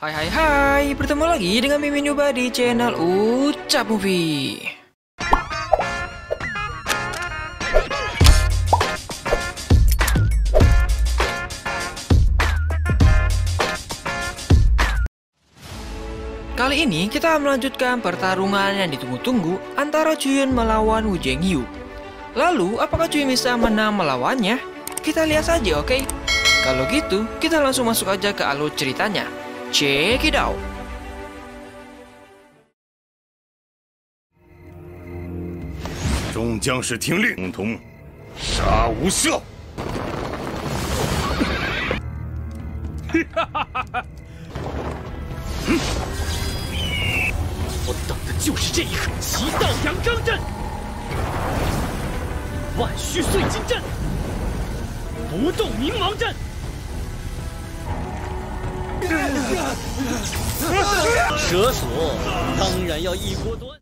Hai, bertemu lagi dengan Mimin Yuba di channel Ucap Movie. Kali ini kita melanjutkan pertarungan yang ditunggu-tunggu antara Chuyun melawan Wu Zhenghyu. Lalu, apakah Chuyun bisa menang melawannya? Kita lihat saja, oke? Kalau gitu, kita langsung masuk aja ke alur ceritanya. Check it out! Zhong将士听令，共同杀无赦。我等的就是这一刻！齐道阳刚阵，万须碎金阵，不动明王阵。 蛇索当然要一锅端。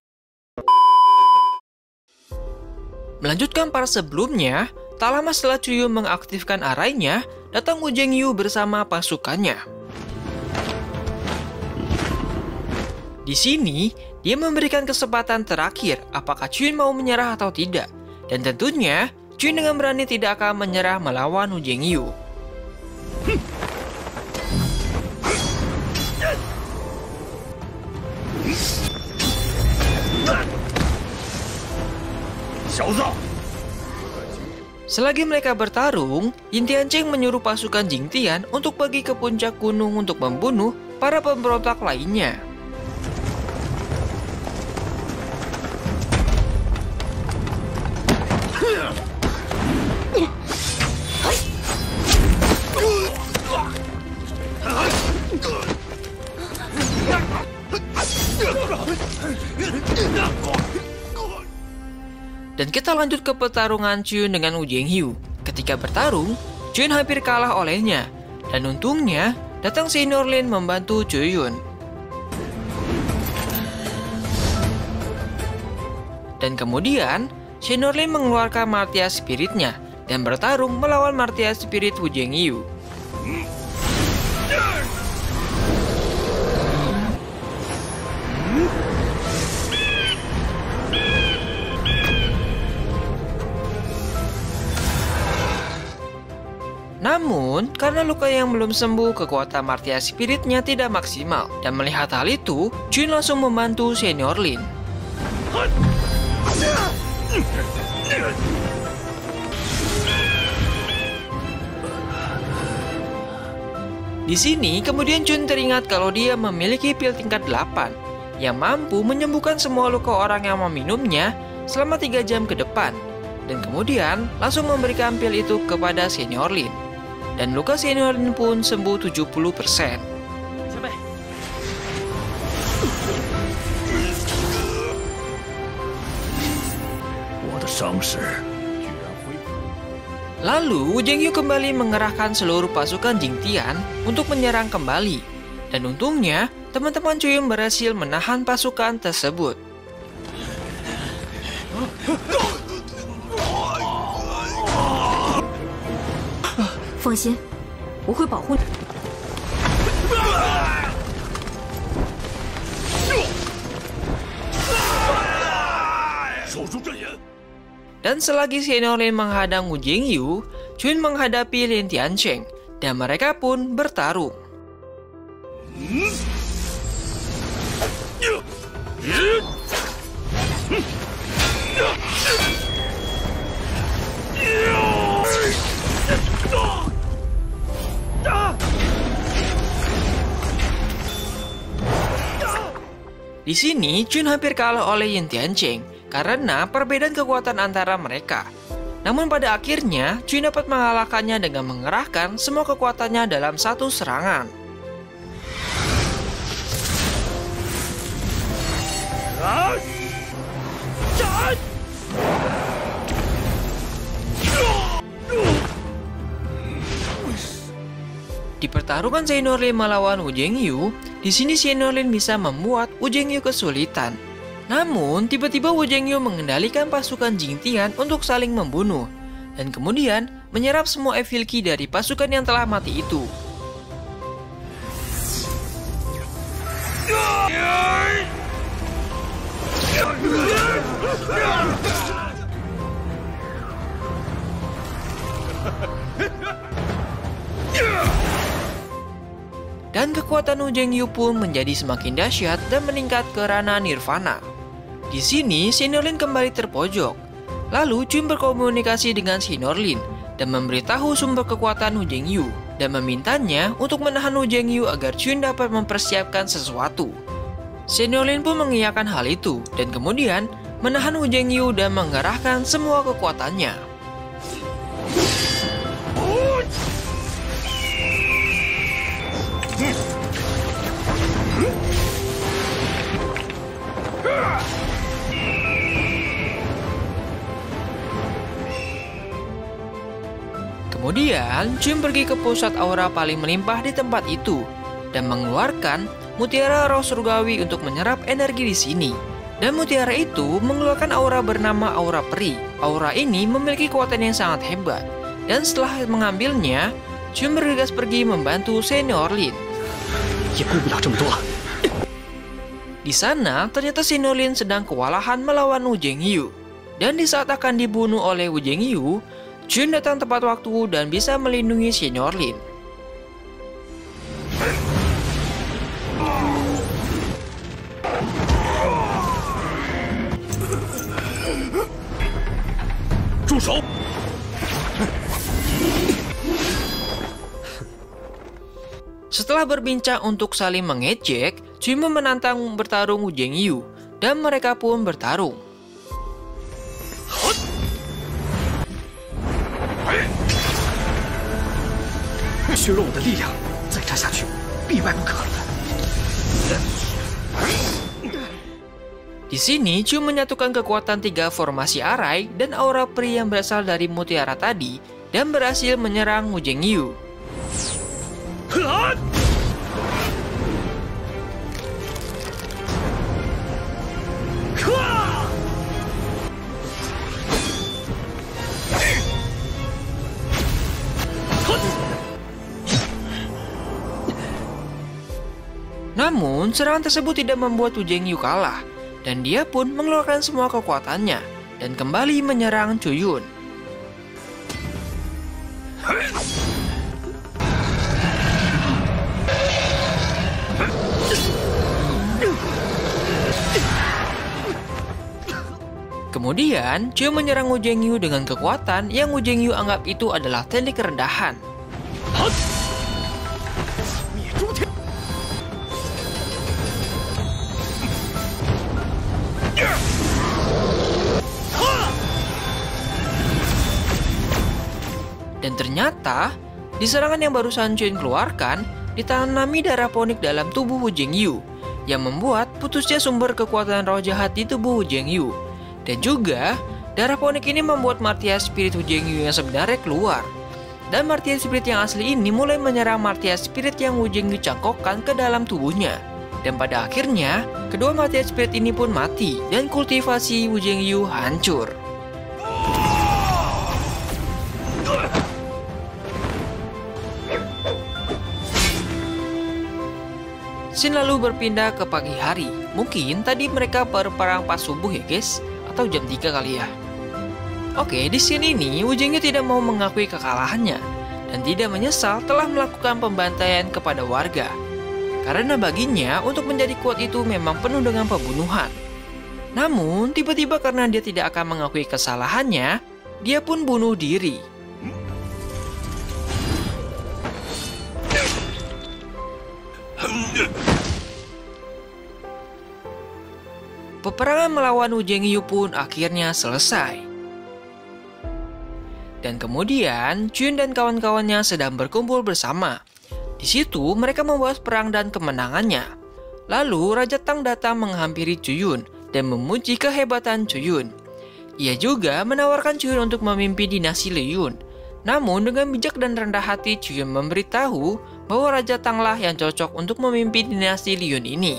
Melanjutkan para sebelumnya, tak lama setelah Chuyun mengaktifkan arainya, datang Wu Zhenghyu bersama pasukannya. Di sini, dia memberikan kesempatan terakhir apakah Chuyun mau menyerah atau tidak. Dan tentunya, Chuyun dengan berani tidak akan menyerah melawan Wu Zhenghyu. Selagi mereka bertarung, Yin Tiancheng menyuruh pasukan Jing Tian untuk pergi ke puncak gunung untuk membunuh para pemberontak lainnya. Dan kita lanjut ke pertarungan Chuyun dengan Wu Zhenghyu. Ketika bertarung, Chuyun hampir kalah olehnya. Dan untungnya, datang Senior Lin membantu Chuyun. Dan kemudian, Senior Lin mengeluarkan Martia Spirit-nya dan bertarung melawan Martia Spirit Wu Zhenghyu. Namun, karena luka yang belum sembuh, kekuatan Martia Spirit-nya tidak maksimal. Dan melihat hal itu, Chuyun langsung membantu Senior Lin. Di sini, kemudian Chuyun teringat kalau dia memiliki pil tingkat 8 yang mampu menyembuhkan semua luka orang yang meminumnya selama 3 jam ke depan. Dan kemudian, langsung memberikan pil itu kepada Senior Lin. Dan luka Senior Lin pun sembuh 70%. Lalu, Wu Zhenghyu kembali mengerahkan seluruh pasukan Jing Tian untuk menyerang kembali. Dan untungnya, teman-teman Chuyun berhasil menahan pasukan tersebut. 放心，我会保护你。守住阵眼。 Dan selagi Senior Lin menghadang Wu Zhenghyu, Chuyun menghadapi Lin Tiancheng, dan mereka pun bertarung. Di sini, Chuyun hampir kalah oleh Yin Tiancheng karena perbedaan kekuatan antara mereka. Namun pada akhirnya, Chuyun dapat mengalahkannya dengan mengerahkan semua kekuatannya dalam satu serangan. Di pertarungan Senior Lin melawan Wu Zhenghyu, di sini Senior Lin bisa membuat Wu Zhenghyu kesulitan. Namun, tiba-tiba Wu Zhenghyu mengendalikan pasukan Jing Tian untuk saling membunuh, dan kemudian menyerap semua evil ki dari pasukan yang telah mati itu. Dan kekuatan Wu Jingyu pun menjadi semakin dahsyat dan meningkat ke ranah nirvana. Di sini, Xinorlin kembali terpojok. Lalu Chun berkomunikasi dengan Xinorlin dan memberitahu sumber kekuatan Wu Jingyu dan memintanya untuk menahan Wu Jingyu agar Chun dapat mempersiapkan sesuatu. Xinorlin pun mengiyakan hal itu dan kemudian menahan Wu Jingyu dan mengerahkan semua kekuatannya. Kemudian, Chun pergi ke pusat aura paling melimpah di tempat itu dan mengeluarkan mutiara roh surgawi untuk menyerap energi di sini. Dan mutiara itu mengeluarkan aura bernama aura peri. Aura ini memiliki kekuatan yang sangat hebat. Dan setelah mengambilnya, Chun bergegas pergi membantu Xinorlin. Di sana, ternyata Xinorlin sedang kewalahan melawan Wu Jingyu. Dan di saat akan dibunuh oleh Wu Jingyu, Chun datang tepat waktu dan bisa melindungi Xinorlin. Setelah berbincang untuk saling mengejek, Chun menantang bertarung Wu Jingyu dan mereka pun bertarung. Di sini, Chun menyatukan kekuatan 3 formasi arai dan aura peri yang berasal dari mutiara tadi dan berhasil menyerang Wu Jingyu. Namun, serangan tersebut tidak membuat Wu Jingyu kalah, dan dia pun mengeluarkan semua kekuatannya dan kembali menyerang Chuyun. Kemudian, Chuyun menyerang Wu Jingyu dengan kekuatan yang Wu Jingyu anggap itu adalah teknik kerendahan. Dan ternyata, di serangan yang barusan Chuyun keluarkan, ditanami darah ponik dalam tubuh Wu Jingyu, yang membuat putusnya sumber kekuatan roh jahat di tubuh Wu Jingyu. Dan juga, darah ponik ini membuat Martia Spirit Wu Jingyu yang sebenarnya keluar. Dan Martia Spirit yang asli ini mulai menyerang Martia Spirit yang Wu Jingyu cangkokkan ke dalam tubuhnya. Dan pada akhirnya, kedua Martia Spirit ini pun mati, dan kultivasi Wu Jingyu hancur. Scene lalu berpindah ke pagi hari. Mungkin tadi mereka berperang pas subuh ya guys, atau jam 3 kali ya. Oke, di scene ini Wu Jingyu tidak mau mengakui kekalahannya dan tidak menyesal telah melakukan pembantaian kepada warga. Karena baginya untuk menjadi kuat itu memang penuh dengan pembunuhan. Namun tiba-tiba karena dia tidak akan mengakui kesalahannya, dia pun bunuh diri. Peperangan melawan Wu Jingyu pun akhirnya selesai. Dan kemudian Chun dan kawan-kawannya sedang berkumpul bersama. Di situ mereka membahas perang dan kemenangannya. Lalu Raja Tang datang menghampiri Chuyun dan memuji kehebatan Chuyun. Ia juga menawarkan Chuyun untuk memimpin dinasti Liyun. Namun dengan bijak dan rendah hati Chuyun memberitahu bahwa Raja Tang lah yang cocok untuk memimpin dinasti Liyun ini.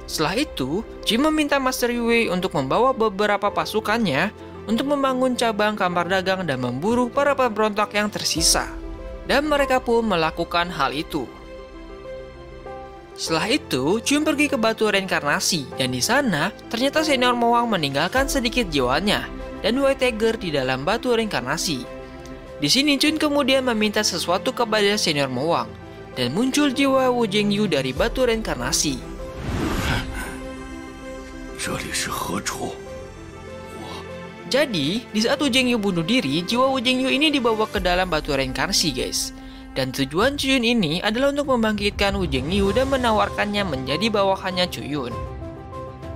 Setelah itu, Jin meminta Master Yue untuk membawa beberapa pasukannya untuk membangun cabang kamar dagang dan memburu para pemberontak yang tersisa. Dan mereka pun melakukan hal itu. Setelah itu, Chun pergi ke batu reinkarnasi dan di sana ternyata senior Mo Wang meninggalkan sedikit jiwanya dan White Tiger di dalam batu reinkarnasi. Di sini Chun kemudian meminta sesuatu kepada senior Mo Wang dan muncul jiwa Wu Jingyu dari batu reinkarnasi. Jadi, di saat Wu Jingyu bunuh diri, jiwa Wu Jingyu ini dibawa ke dalam batu reinkarnasi, guys. Dan tujuan Chuyun ini adalah untuk membangkitkan Wu Jingyu dan menawarkannya menjadi bawahannya Chuyun.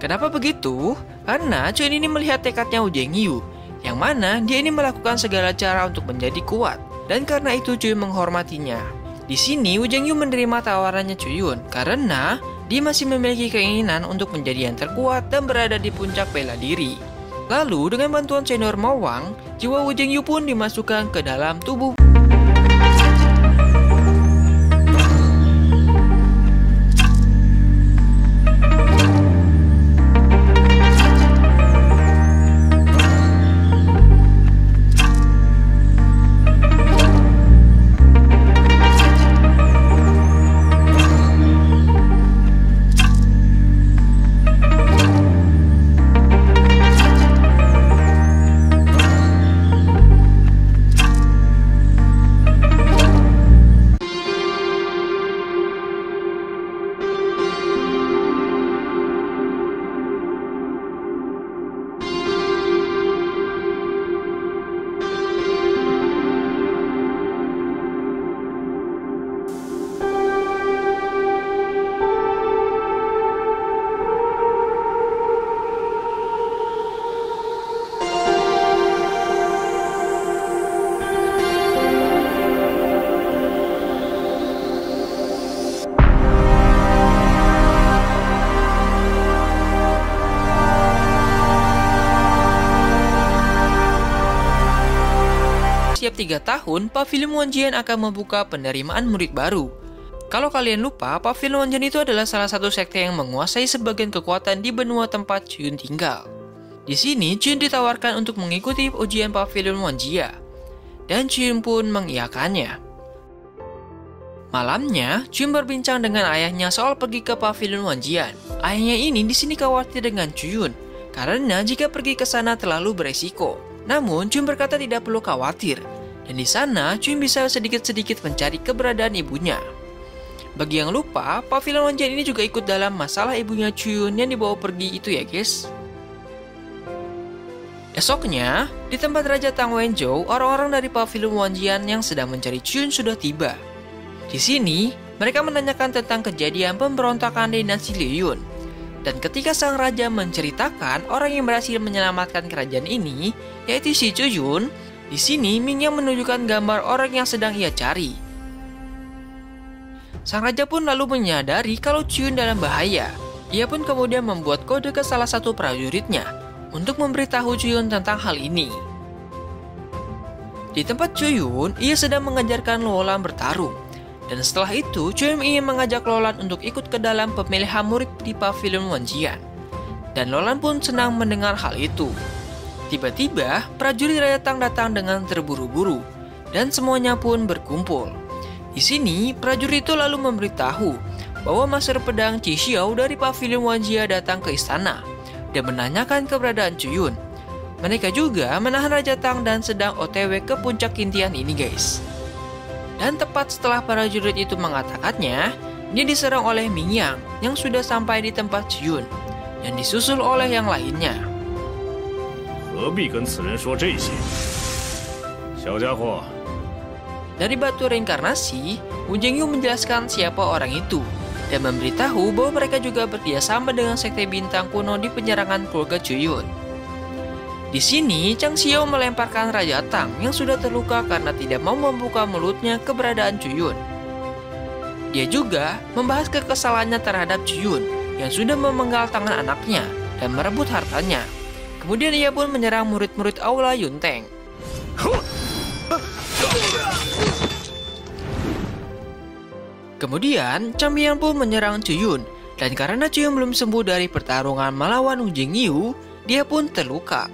Kenapa begitu? Karena Chuyun ini melihat tekadnya Wu Jingyu, yang mana dia ini melakukan segala cara untuk menjadi kuat. Dan karena itu Chuyun menghormatinya. Di sini Wu Jingyu menerima tawarannya Chuyun karena dia masih memiliki keinginan untuk menjadi yang terkuat dan berada di puncak bela diri. Lalu dengan bantuan senior Mo Wang, jiwa Wu Jingyu pun dimasukkan ke dalam tubuh. Setiap 3 tahun, Pavilion Wanjian akan membuka penerimaan murid baru. Kalau kalian lupa, Pavilion Wanjian itu adalah salah satu sekte yang menguasai sebagian kekuatan di benua tempat Chuyun tinggal. Di sini, Chuyun ditawarkan untuk mengikuti ujian Pavilion Wanjia, dan Chuyun pun mengiyakannya. Malamnya, Chuyun berbincang dengan ayahnya soal pergi ke Pavilion Wanjian. Ayahnya ini di sini khawatir dengan Chuyun, karena jika pergi ke sana terlalu beresiko. Namun, Chuyun berkata tidak perlu khawatir, dan di sana Chuyun bisa sedikit-sedikit mencari keberadaan ibunya. Bagi yang lupa, Pavilion Wanjian ini juga ikut dalam masalah ibunya Chuyun yang dibawa pergi itu ya guys. Esoknya, di tempat Raja Tang Wenzhou, orang-orang dari Pavilion Wanjian yang sedang mencari Chuyun sudah tiba. Di sini, mereka menanyakan tentang kejadian pemberontakan dinasti Liu Yun. Dan ketika sang raja menceritakan orang yang berhasil menyelamatkan kerajaan ini, yaitu si Chuyun, di sini Ming Yang menunjukkan gambar orang yang sedang ia cari. Sang raja pun lalu menyadari kalau Chuyun dalam bahaya. Ia pun kemudian membuat kode ke salah satu prajuritnya untuk memberitahu Chuyun tentang hal ini. Di tempat Chuyun, ia sedang mengajarkan Luolan bertarung. Dan setelah itu, Chuyun ingin mengajak Luolan untuk ikut ke dalam pemilihan murid di Pavilion Wanjian. Dan Luolan pun senang mendengar hal itu. Tiba-tiba, prajurit Raja Tang datang dengan terburu-buru, dan semuanya pun berkumpul. Di sini, prajurit itu lalu memberitahu bahwa Master Pedang Qi Xiao dari Pavilion Wanjia datang ke istana dan menanyakan keberadaan Chuyun. Mereka juga menahan Raja Tang dan sedang OTW ke puncak Kintian ini guys. Dan tepat setelah prajurit itu mengatakannya, dia diserang oleh Ming Yang yang sudah sampai di tempat Chuyun dan disusul oleh yang lainnya. Dari batu reinkarnasi, Wu Jingyu menjelaskan siapa orang itu dan memberitahu bahwa mereka juga bekerjasama dengan sekte bintang kuno di penyerangan keluarga Chuyun. Di sini, Chang Xiao melemparkan Raja Tang yang sudah terluka karena tidak mau membuka mulutnya keberadaan Chuyun. Dia juga membahas kekesalannya terhadap Chuyun yang sudah memenggal tangan anaknya dan merebut hartanya. Kemudian ia pun menyerang murid-murid Aula Yunteng. Kemudian, Chang Mian pun menyerang Chuyun, dan karena Chuyun belum sembuh dari pertarungan melawan Wu Jingyu, dia pun terluka.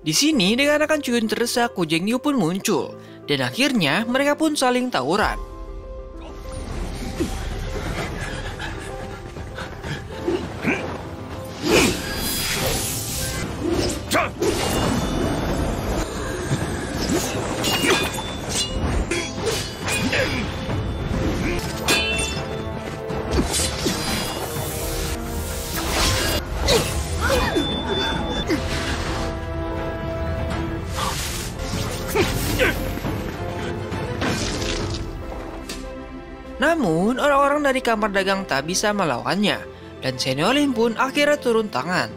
Di sini dikarenakan Cuyun terdesak, Hu Jingyu pun muncul, dan akhirnya mereka pun saling tawuran. Namun, orang-orang dari kamar dagang tak bisa melawannya, dan Seniorin pun akhirnya turun tangan.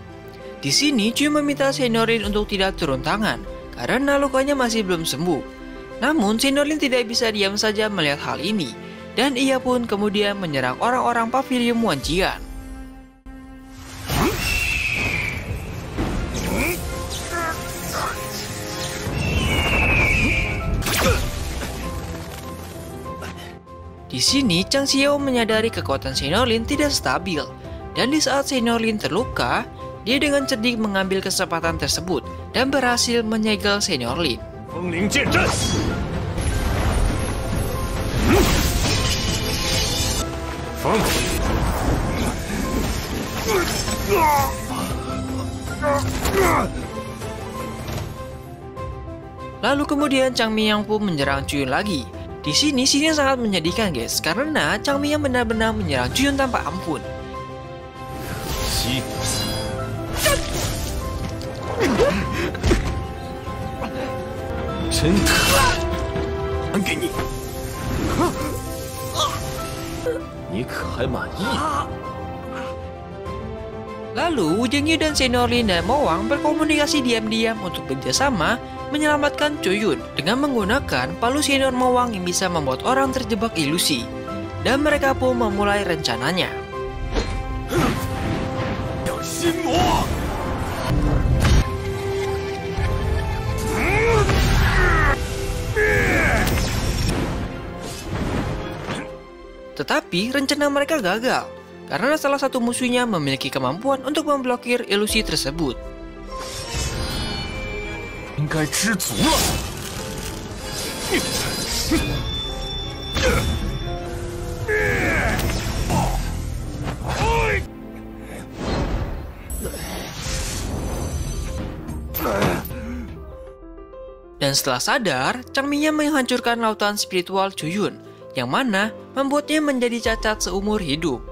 Di sini, Cuyun meminta Seniorin untuk tidak turun tangan, karena lukanya masih belum sembuh. Namun, Seniorin tidak bisa diam saja melihat hal ini, dan ia pun kemudian menyerang orang-orang Pavilion Wanjian. Di sini, Chang Xiao menyadari kekuatan Seniorin tidak stabil, dan di saat Seniorin terluka, dia dengan cerdik mengambil kesempatan tersebut dan berhasil menyegel Seniorin. 风铃剑阵， 风， Lalu kemudian Chang Miyang pun menyerang Cuyun lagi. Di sini sangat menyedihkan guys, karena Chang Miyang benar-benar menyerang Cuyun tanpa ampun. 西， 真可还给你，你可还满意？ Lalu Hu Jingyu dan Seniorin dan Mowang berkomunikasi diam-diam untuk bekerjasama menyelamatkan Cuyun dengan menggunakan palu senior Mowang yang bisa membuat orang terjebak ilusi. Dan mereka pun memulai rencananya. 要心魔！ Tetapi rencana mereka gagal, karena salah satu musuhnya memiliki kemampuan untuk memblokir ilusi tersebut. 应该知足了。 Dan setelah sadar, Chang Miyang menghancurkan lautan spiritual Cuyun, yang mana membuatnya menjadi cacat seumur hidup.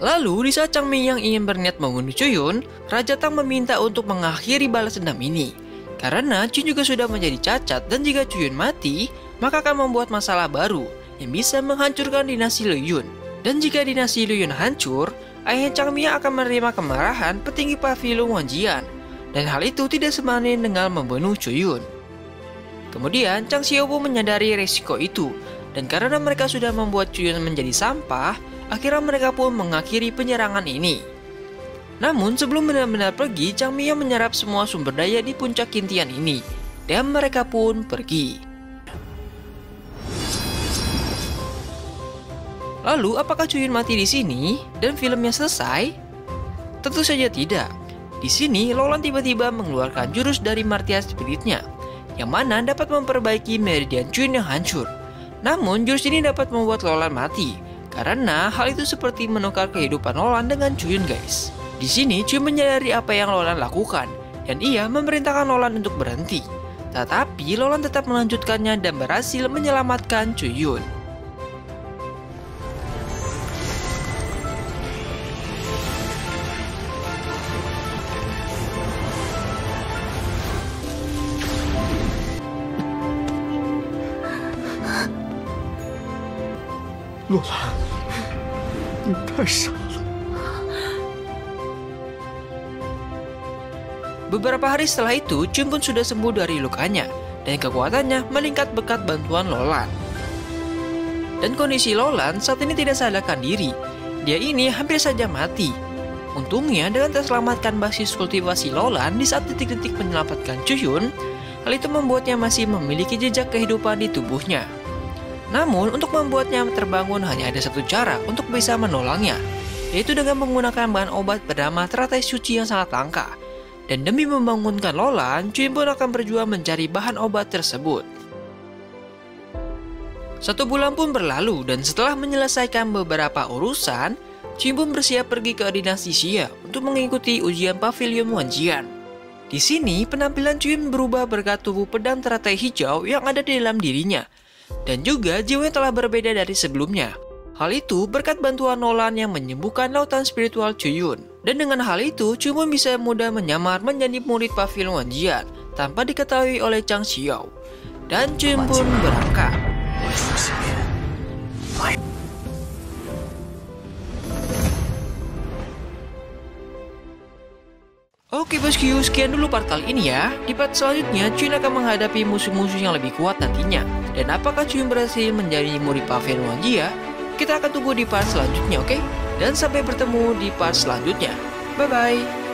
Lalu, di saat Chang Miyang ingin berniat membunuh Cuyun, Raja Tang meminta untuk mengakhiri balas dendam ini. Karena Cuyun juga sudah menjadi cacat, dan jika Cuyun mati, maka akan membuat masalah baru yang bisa menghancurkan dinasti Liu Yun. Dan jika dinasti Liu Yun hancur, ayah Chang Miyang akan menerima kemarahan petinggi Pavilion Wanjian. Dan hal itu tidak sebanding dengan membunuh Cuyun. Kemudian, Chang Xiao pun menyadari resiko itu. Dan karena mereka sudah membuat Cuyun menjadi sampah, akhirnya mereka pun mengakhiri penyerangan ini. Namun sebelum benar-benar pergi, Chang Miyang menyerap semua sumber daya di puncak kintian ini. Dan mereka pun pergi. Lalu, apakah Cuyun mati di sini dan filmnya selesai? Tentu saja tidak. Di sini, Lolan tiba-tiba mengeluarkan jurus dari Martia Spiritnya, yang mana dapat memperbaiki meridian Cuyun yang hancur. Namun, jurus ini dapat membuat Lolan mati, karena hal itu seperti menukar kehidupan Lolan dengan Cuyun, guys. Di sini, Cuyun menyadari apa yang Lolan lakukan, dan ia memerintahkan Lolan untuk berhenti. Tetapi, Lolan tetap melanjutkannya dan berhasil menyelamatkan Cuyun. Lolan, 你太傻了。 Beberapa hari setelah itu, Cuyun pun sudah sembuh dari lukanya, dan kekuatannya meningkat berkat bantuan Lolan. Dan kondisi Lolan saat ini tidak sadarkan diri, dia ini hampir saja mati. Untungnya dengan terselamatkan basis kultivasi Lolan di saat detik-detik menyelamatkan Cuyun, hal itu membuatnya masih memiliki jejak kehidupan di tubuhnya. Namun, untuk membuatnya terbangun hanya ada satu cara untuk bisa menolongnya, yaitu dengan menggunakan bahan obat bernama teratai suci yang sangat langka. Dan demi membangunkan Lolan, Chun pun akan berjuang mencari bahan obat tersebut. 1 bulan pun berlalu, dan setelah menyelesaikan beberapa urusan, Chun pun bersiap pergi ke dinasti Xia untuk mengikuti ujian Pavilion Wanjian. Di sini, penampilan Chun berubah berkat tubuh pedang teratai hijau yang ada di dalam dirinya, dan juga jiwanya telah berbeda dari sebelumnya. Hal itu berkat bantuan Nolan yang menyembuhkan lautan spiritual Chuyun. Dan dengan hal itu, Chun pun bisa mudah menyamar menjadi murid Pavilion Wanjian tanpa diketahui oleh Chang Xiao. Dan Chun pun berangkat. Oke bosku, sekian dulu part kali ini ya. Di part selanjutnya, Chun akan menghadapi musuh-musuh yang lebih kuat nantinya. Dan apakah Chun berhasil menjadi murid Pavilion Wanjian? Kita akan tunggu di part selanjutnya, oke? Dan sampai bertemu di part selanjutnya. Bye-bye!